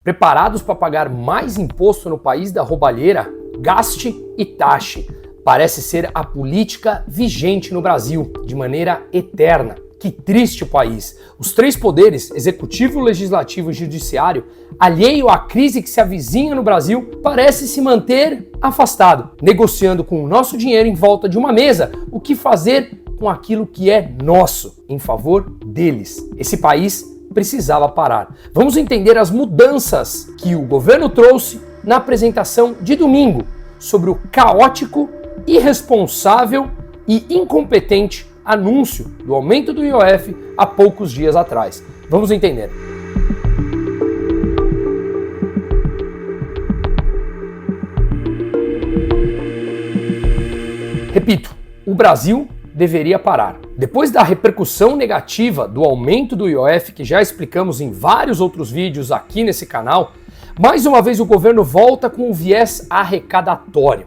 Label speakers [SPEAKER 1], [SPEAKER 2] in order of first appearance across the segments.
[SPEAKER 1] Preparados para pagar mais imposto no país da roubalheira? Gaste e taxe. Parece ser a política vigente no Brasil, de maneira eterna. Que triste país. Os três poderes, executivo, legislativo e judiciário, alheio à crise que se avizinha no Brasil, parece se manter afastado, negociando com o nosso dinheiro em volta de uma mesa o que fazer com aquilo que é nosso, em favor deles. Esse país precisava parar. Vamos entender as mudanças que o governo trouxe na apresentação de domingo sobre o caótico, irresponsável e incompetente anúncio do aumento do IOF há poucos dias atrás. Vamos entender. Repito, o Brasil deveria parar. Depois da repercussão negativa do aumento do IOF, que já explicamos em vários outros vídeos aqui nesse canal, mais uma vez o governo volta com o viés arrecadatório,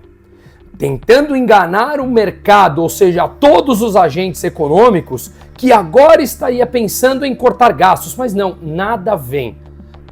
[SPEAKER 1] tentando enganar o mercado, ou seja, todos os agentes econômicos, que agora estaria pensando em cortar gastos, mas não, nada vem.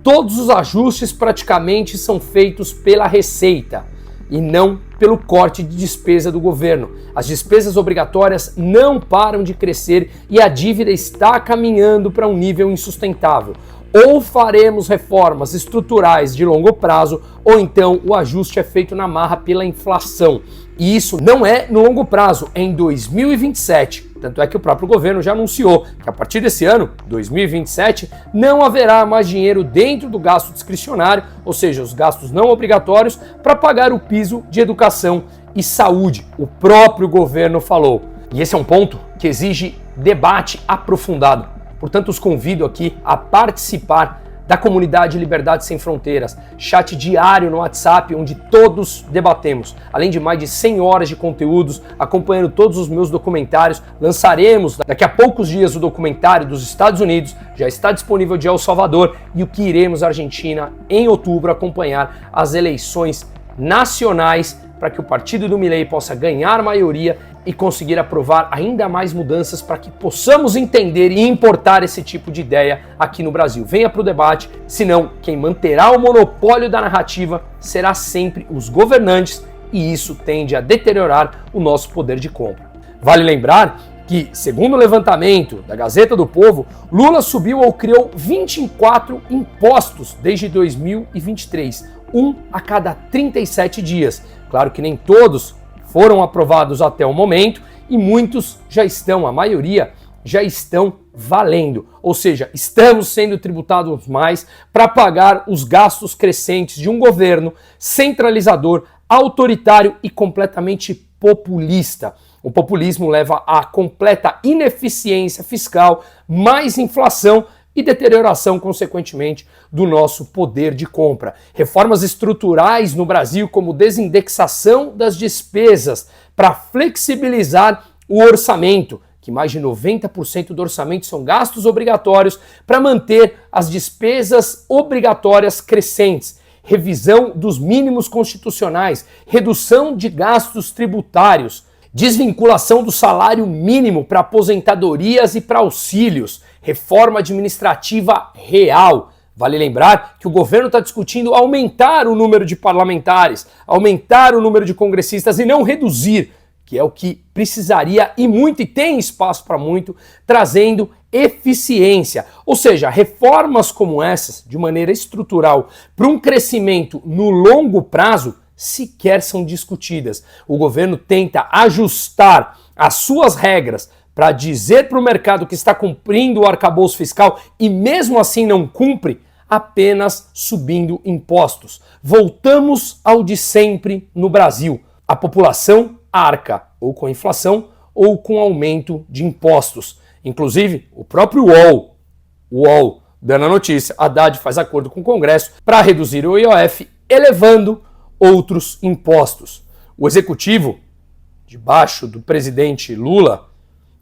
[SPEAKER 1] Todos os ajustes praticamente são feitos pela Receita e não pelo corte de despesa do governo. As despesas obrigatórias não param de crescer e a dívida está caminhando para um nível insustentável. Ou faremos reformas estruturais de longo prazo, ou então o ajuste é feito na marra pela inflação. E isso não é no longo prazo, é em 2027. Tanto é que o próprio governo já anunciou que a partir desse ano, 2027, não haverá mais dinheiro dentro do gasto discricionário, ou seja, os gastos não obrigatórios, para pagar o piso de educação e saúde. O próprio governo falou. E esse é um ponto que exige debate aprofundado. Portanto, os convido aqui a participar da comunidade Liberdade Sem Fronteiras, chat diário no WhatsApp, onde todos debatemos. Além de mais de 100 horas de conteúdos, acompanhando todos os meus documentários, lançaremos daqui a poucos dias o documentário dos Estados Unidos, já está disponível de El Salvador, e o que iremos à Argentina em outubro acompanhar as eleições nacionais para que o partido do Milei possa ganhar maioria e conseguir aprovar ainda mais mudanças para que possamos entender e importar esse tipo de ideia aqui no Brasil. Venha para o debate, senão quem manterá o monopólio da narrativa será sempre os governantes e isso tende a deteriorar o nosso poder de compra. Vale lembrar que, segundo o levantamento da Gazeta do Povo, Lula subiu ou criou 24 impostos desde 2023, um a cada 37 dias. Claro que nem todos foram aprovados até o momento e muitos já estão, a maioria, já estão valendo. Ou seja, estamos sendo tributados mais para pagar os gastos crescentes de um governo centralizador, autoritário e completamente populista. O populismo leva à completa ineficiência fiscal, mais inflação e deterioração, consequentemente, do nosso poder de compra. Reformas estruturais no Brasil, como desindexação das despesas para flexibilizar o orçamento, que mais de 90% do orçamento são gastos obrigatórios para manter as despesas obrigatórias crescentes. Revisão dos mínimos constitucionais, redução de gastos tributários, desvinculação do salário mínimo para aposentadorias e para auxílios, reforma administrativa real. Vale lembrar que o governo está discutindo aumentar o número de parlamentares, aumentar o número de congressistas e não reduzir, que é o que precisaria e muito, e tem espaço para muito, trazendo eficiência. Ou seja, reformas como essas, de maneira estrutural, para um crescimento no longo prazo, sequer são discutidas. O governo tenta ajustar as suas regras para dizer para o mercado que está cumprindo o arcabouço fiscal e mesmo assim não cumpre, apenas subindo impostos. Voltamos ao de sempre no Brasil. A população arca ou com inflação ou com aumento de impostos. Inclusive, o próprio UOL dando a notícia, Haddad faz acordo com o Congresso para reduzir o IOF, elevando outros impostos. O executivo, debaixo do presidente Lula,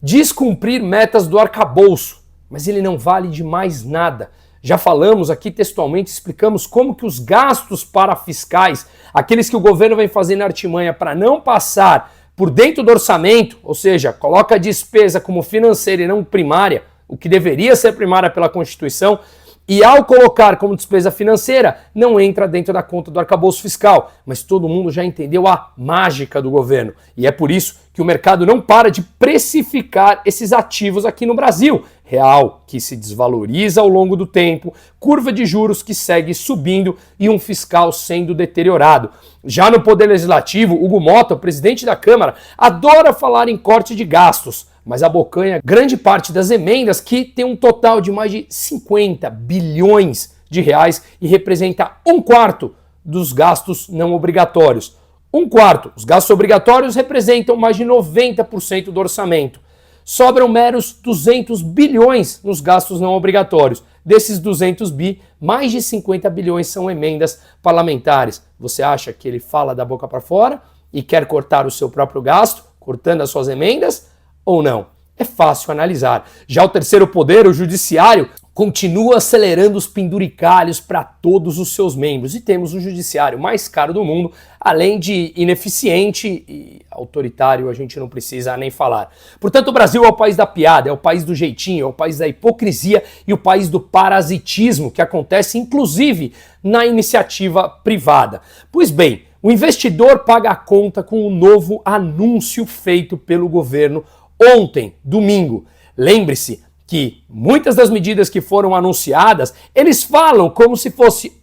[SPEAKER 1] diz cumprir metas do arcabouço, mas ele não vale de mais nada. Já falamos aqui textualmente, explicamos como que os gastos parafiscais, aqueles que o governo vem fazendo artimanha para não passar por dentro do orçamento, ou seja, coloca a despesa como financeira e não primária, o que deveria ser primária pela Constituição, E ao colocar como despesa financeira, não entra dentro da conta do arcabouço fiscal. Mas todo mundo já entendeu a mágica do governo. E é por isso que o mercado não para de precificar esses ativos aqui no Brasil. Real que se desvaloriza ao longo do tempo, curva de juros que segue subindo e um fiscal sendo deteriorado. Já no Poder Legislativo, Hugo Mota, o presidente da Câmara, adora falar em corte de gastos, mas abocanha grande parte das emendas que tem um total de mais de 50 bilhões de reais e representa 1/4 dos gastos não obrigatórios. 1/4. Os gastos obrigatórios representam mais de 90% do orçamento. Sobram meros 200 bilhões nos gastos não obrigatórios. Desses 200 bi, mais de 50 bilhões são emendas parlamentares. Você acha que ele fala da boca para fora e quer cortar o seu próprio gasto, cortando as suas emendas? Ou não? É fácil analisar. Já o terceiro poder, o judiciário, continua acelerando os penduricalhos para todos os seus membros. E temos o judiciário mais caro do mundo, além de ineficiente e autoritário, a gente não precisa nem falar. Portanto, o Brasil é o país da piada, é o país do jeitinho, é o país da hipocrisia e o país do parasitismo, que acontece inclusive na iniciativa privada. Pois bem, o investidor paga a conta com o novo anúncio feito pelo governo ontem, domingo. Lembre-se que muitas das medidas que foram anunciadas, eles falam como se fosse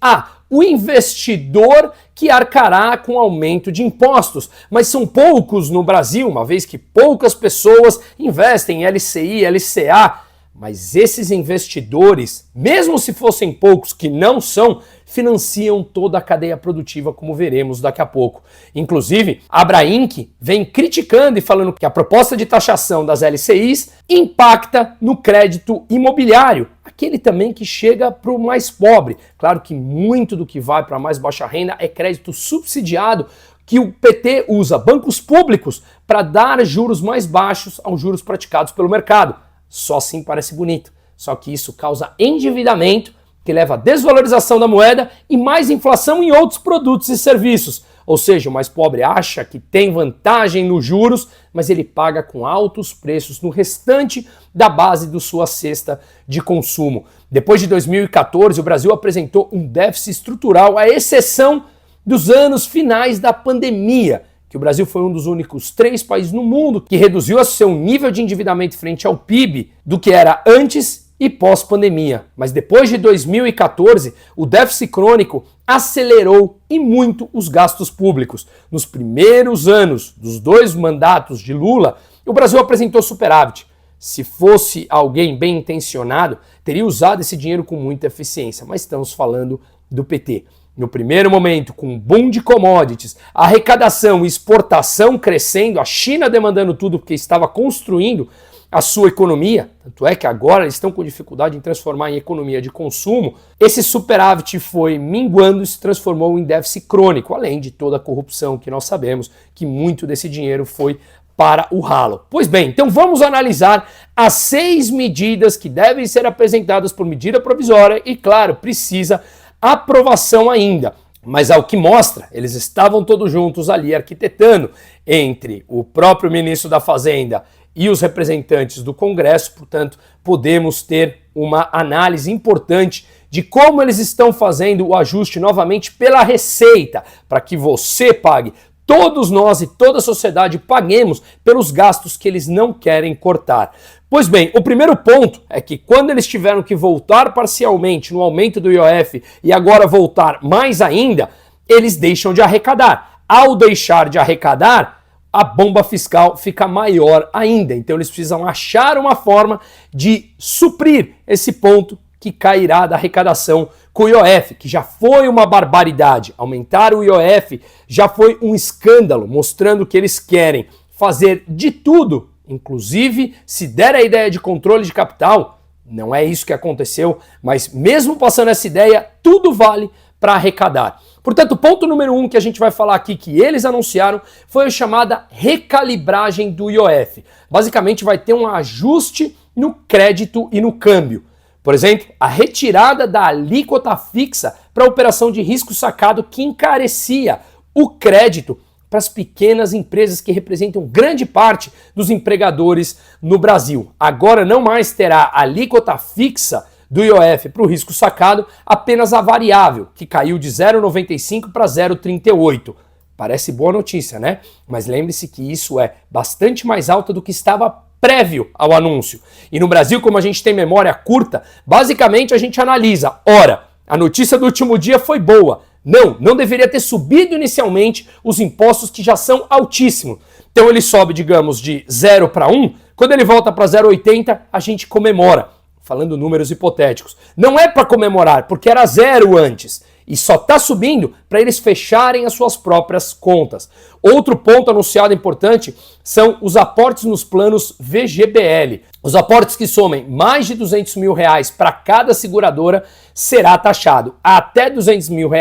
[SPEAKER 1] o investidor que arcará com aumento de impostos. Mas são poucos no Brasil, uma vez que poucas pessoas investem em LCI, LCA. Mas esses investidores, mesmo se fossem poucos que não são, financiam toda a cadeia produtiva, como veremos daqui a pouco. Inclusive, a Abrainc vem criticando e falando que a proposta de taxação das LCIs impacta no crédito imobiliário, aquele também que chega para o mais pobre. Claro que muito do que vai para a mais baixa renda é crédito subsidiado, que o PT usa bancos públicos para dar juros mais baixos aos juros praticados pelo mercado. Só assim parece bonito. Só que isso causa endividamento, que leva à desvalorização da moeda e mais inflação em outros produtos e serviços. Ou seja, o mais pobre acha que tem vantagem nos juros, mas ele paga com altos preços no restante da base da sua cesta de consumo. Depois de 2014, o Brasil apresentou um déficit estrutural, à exceção dos anos finais da pandemia, que o Brasil foi um dos únicos 3 países no mundo que reduziu seu nível de endividamento frente ao PIB do que era antes e pós-pandemia. Mas depois de 2014, o déficit crônico acelerou e muito os gastos públicos. Nos primeiros anos dos 2 mandatos de Lula, o Brasil apresentou superávit. Se fosse alguém bem intencionado, teria usado esse dinheiro com muita eficiência, mas estamos falando do PT. No primeiro momento, com um boom de commodities, arrecadação e exportação crescendo, a China demandando tudo porque estava construindo a sua economia, tanto é que agora eles estão com dificuldade em transformar em economia de consumo, esse superávit foi minguando e se transformou em déficit crônico, além de toda a corrupção que nós sabemos que muito desse dinheiro foi para o ralo. Pois bem, então vamos analisar as 6 medidas que devem ser apresentadas por medida provisória e, claro, precisa aprovação ainda, mas ao que mostra, eles estavam todos juntos ali arquitetando entre o próprio ministro da Fazenda e os representantes do Congresso, portanto, podemos ter uma análise importante de como eles estão fazendo o ajuste novamente pela receita, para que você pague, todos nós e toda a sociedade paguemos pelos gastos que eles não querem cortar. Pois bem, o primeiro ponto é que quando eles tiveram que voltar parcialmente no aumento do IOF e agora voltar mais ainda, eles deixam de arrecadar. Ao deixar de arrecadar, a bomba fiscal fica maior ainda. Então eles precisam achar uma forma de suprir esse ponto que cairá da arrecadação com o IOF, que já foi uma barbaridade. Aumentar o IOF já foi um escândalo, mostrando que eles querem fazer de tudo, inclusive se der a ideia de controle de capital. Não é isso que aconteceu, mas mesmo passando essa ideia, tudo vale para arrecadar. Portanto, o ponto número 1 que a gente vai falar aqui, que eles anunciaram, foi a chamada recalibragem do IOF. Basicamente vai ter um ajuste no crédito e no câmbio. Por exemplo, a retirada da alíquota fixa para a operação de risco sacado que encarecia o crédito para as pequenas empresas que representam grande parte dos empregadores no Brasil. Agora não mais terá alíquota fixa do IOF para o risco sacado, apenas a variável, que caiu de 0,95 para 0,38. Parece boa notícia, né? Mas lembre-se que isso é bastante mais alta do que estava prévio ao anúncio. E no Brasil, como a gente tem memória curta, basicamente a gente analisa, ora, a notícia do último dia foi boa. Não deveria ter subido inicialmente os impostos que já são altíssimos. Então ele sobe, digamos, de 0 para 1, quando ele volta para 0,80, a gente comemora. Falando números hipotéticos. Não é para comemorar, porque era 0 antes. E só está subindo para eles fecharem as suas próprias contas. Outro ponto anunciado importante são os aportes nos planos VGBL. Os aportes que somem mais de R$200 mil para cada seguradora será taxado. Até R$200 mil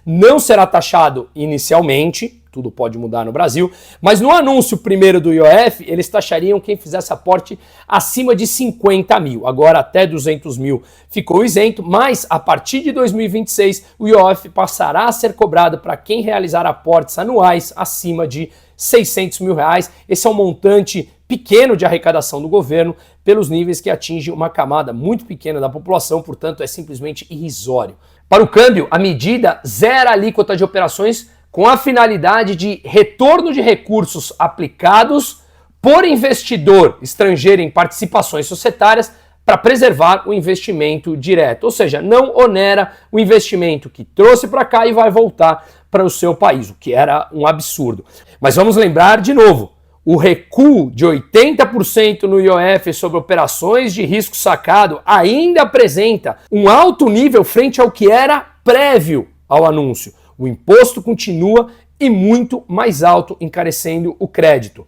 [SPEAKER 1] não será taxado inicialmente, tudo pode mudar no Brasil, mas no anúncio primeiro do IOF, eles taxariam quem fizesse aporte acima de 50 mil. Agora até 200 mil ficou isento, mas a partir de 2026 o IOF passará a ser cobrado para quem realizar aportes anuais acima de 600 mil reais. Esse é um montante pequeno de arrecadação do governo pelos níveis que atinge uma camada muito pequena da população, portanto é simplesmente irrisório. Para o câmbio, a medida zera a alíquota de operações com a finalidade de retorno de recursos aplicados por investidor estrangeiro em participações societárias para preservar o investimento direto. Ou seja, não onera o investimento que trouxe para cá e vai voltar para o seu país, o que era um absurdo. Mas vamos lembrar de novo, o recuo de 80% no IOF sobre operações de risco sacado ainda apresenta um alto nível frente ao que era prévio ao anúncio. O imposto continua e muito mais alto, encarecendo o crédito.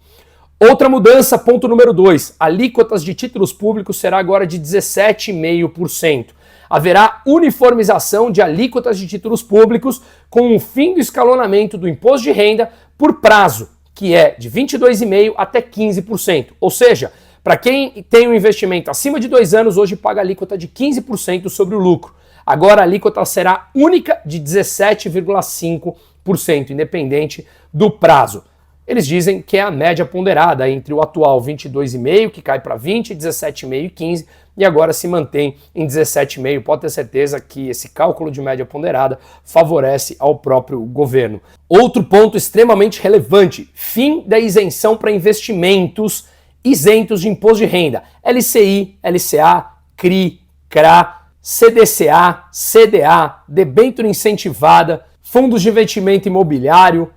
[SPEAKER 1] Outra mudança, ponto número 2, alíquotas de títulos públicos será agora de 17,5%. Haverá uniformização de alíquotas de títulos públicos com o fim do escalonamento do imposto de renda por prazo, que é de 22,5% até 15%. Ou seja, para quem tem um investimento acima de 2 anos, hoje paga alíquota de 15% sobre o lucro. Agora a alíquota será única de 17,5%, independente do prazo. Eles dizem que é a média ponderada entre o atual 22,5%, que cai para 20%, 17,5% e 15%, e agora se mantém em 17,5%. Pode ter certeza que esse cálculo de média ponderada favorece ao próprio governo. Outro ponto extremamente relevante, fim da isenção para investimentos isentos de imposto de renda. LCI, LCA, CRI, CRA, CDCA, CDA, debênture incentivada, fundos de investimento imobiliário,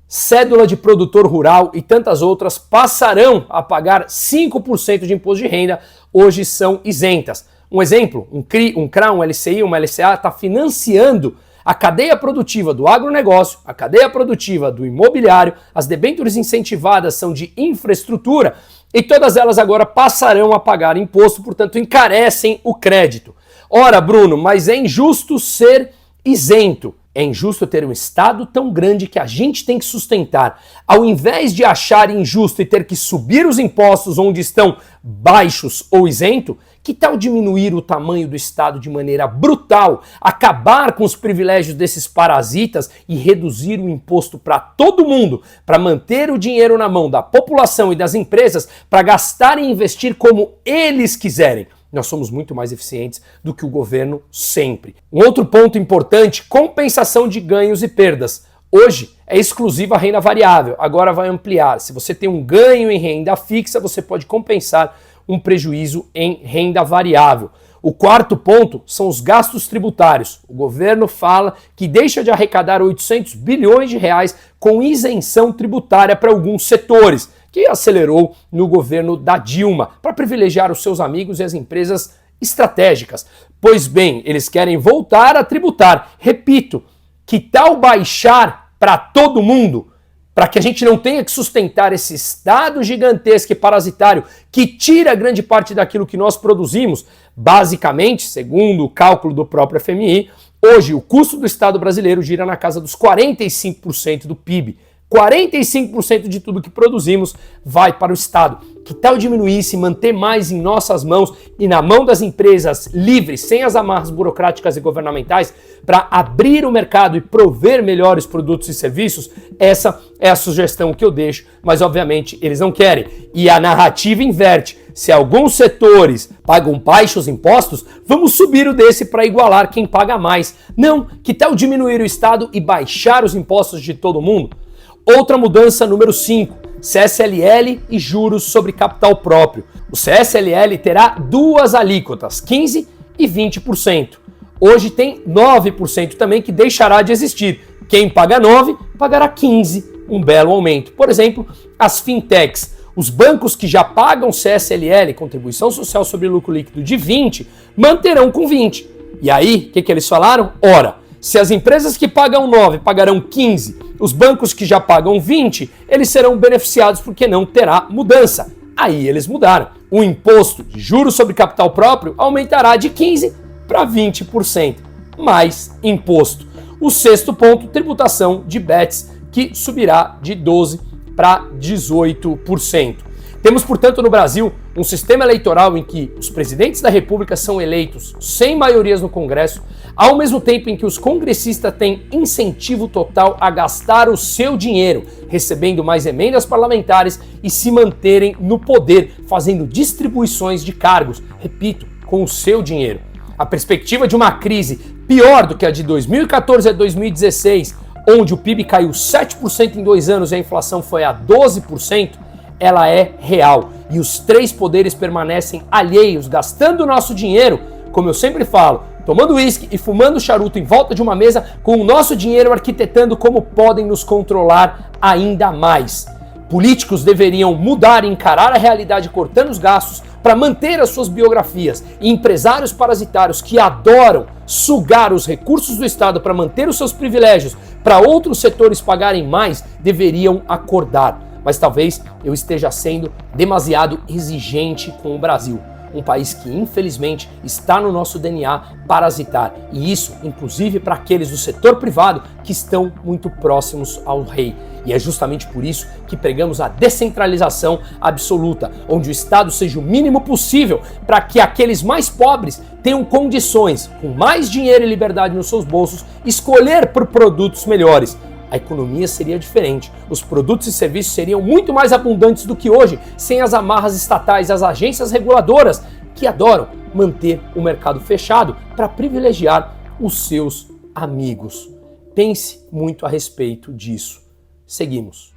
[SPEAKER 1] cédula de produtor rural e tantas outras passarão a pagar 5% de imposto de renda, hoje são isentas. Um exemplo, um CRI, um CRA, um LCI, uma LCA está financiando a cadeia produtiva do agronegócio, a cadeia produtiva do imobiliário, as debêntures incentivadas são de infraestrutura e todas elas agora passarão a pagar imposto, portanto encarecem o crédito. Ora, Bruno, mas é injusto ser isento. É injusto ter um Estado tão grande que a gente tem que sustentar. Ao invés de achar injusto e ter que subir os impostos onde estão baixos ou isento, que tal diminuir o tamanho do Estado de maneira brutal, acabar com os privilégios desses parasitas e reduzir o imposto para todo mundo, para manter o dinheiro na mão da população e das empresas, para gastar e investir como eles quiserem? Nós somos muito mais eficientes do que o governo sempre. Um outro ponto importante, compensação de ganhos e perdas. Hoje é exclusiva a renda variável, agora vai ampliar. Se você tem um ganho em renda fixa, você pode compensar um prejuízo em renda variável. O quarto ponto são os gastos tributários. O governo fala que deixa de arrecadar 800 bilhões de reais com isenção tributária para alguns setores, que acelerou no governo da Dilma, para privilegiar os seus amigos e as empresas estratégicas. Pois bem, eles querem voltar a tributar. Repito, que tal baixar para todo mundo, para que a gente não tenha que sustentar esse Estado gigantesco e parasitário que tira grande parte daquilo que nós produzimos? Basicamente, segundo o cálculo do próprio FMI, hoje o custo do Estado brasileiro gira na casa dos 45% do PIB. 45% de tudo que produzimos vai para o Estado. Que tal diminuir isso e manter mais em nossas mãos e na mão das empresas livres, sem as amarras burocráticas e governamentais, para abrir o mercado e prover melhores produtos e serviços? Essa é a sugestão que eu deixo, mas obviamente eles não querem. E a narrativa inverte. Se alguns setores pagam baixos impostos, vamos subir o desse para igualar quem paga mais. Não, que tal diminuir o Estado e baixar os impostos de todo mundo? Outra mudança número 5, CSLL e juros sobre capital próprio. O CSLL terá duas alíquotas, 15% e 20%. Hoje tem 9% também que deixará de existir. Quem paga 9% pagará 15%, um belo aumento. Por exemplo, as fintechs. Os bancos que já pagam CSLL, Contribuição Social sobre Lucro Líquido, de 20%, manterão com 20%. E aí, o que eles falaram? Ora, se as empresas que pagam 9% pagarão 15%, os bancos que já pagam 20%, eles serão beneficiados porque não terá mudança. Aí eles mudaram. O imposto de juros sobre capital próprio aumentará de 15% para 20%. Mais imposto. O sexto ponto, tributação de bets, que subirá de 12% para 18%. Temos, portanto, no Brasil um sistema eleitoral em que os presidentes da República são eleitos sem maiorias no Congresso, ao mesmo tempo em que os congressistas têm incentivo total a gastar o seu dinheiro, recebendo mais emendas parlamentares e se manterem no poder, fazendo distribuições de cargos, repito, com o seu dinheiro. A perspectiva de uma crise pior do que a de 2014 a 2016, onde o PIB caiu 7% em 2 anos e a inflação foi a 12%, ela é real. E os três poderes permanecem alheios, gastando o nosso dinheiro, como eu sempre falo, tomando uísque e fumando charuto em volta de uma mesa, com o nosso dinheiro arquitetando como podem nos controlar ainda mais. Políticos deveriam mudar e encarar a realidade cortando os gastos para manter as suas biografias. E empresários parasitários que adoram sugar os recursos do Estado para manter os seus privilégios, para outros setores pagarem mais, deveriam acordar. Mas talvez eu esteja sendo demasiado exigente com o Brasil. Um país que, infelizmente, está no nosso DNA parasitar. E isso, inclusive, para aqueles do setor privado que estão muito próximos ao rei. E é justamente por isso que pregamos a descentralização absoluta, onde o Estado seja o mínimo possível para que aqueles mais pobres tenham condições, com mais dinheiro e liberdade nos seus bolsos, escolher por produtos melhores. A economia seria diferente, os produtos e serviços seriam muito mais abundantes do que hoje, sem as amarras estatais, as agências reguladoras, que adoram manter o mercado fechado para privilegiar os seus amigos. Pense muito a respeito disso. Seguimos.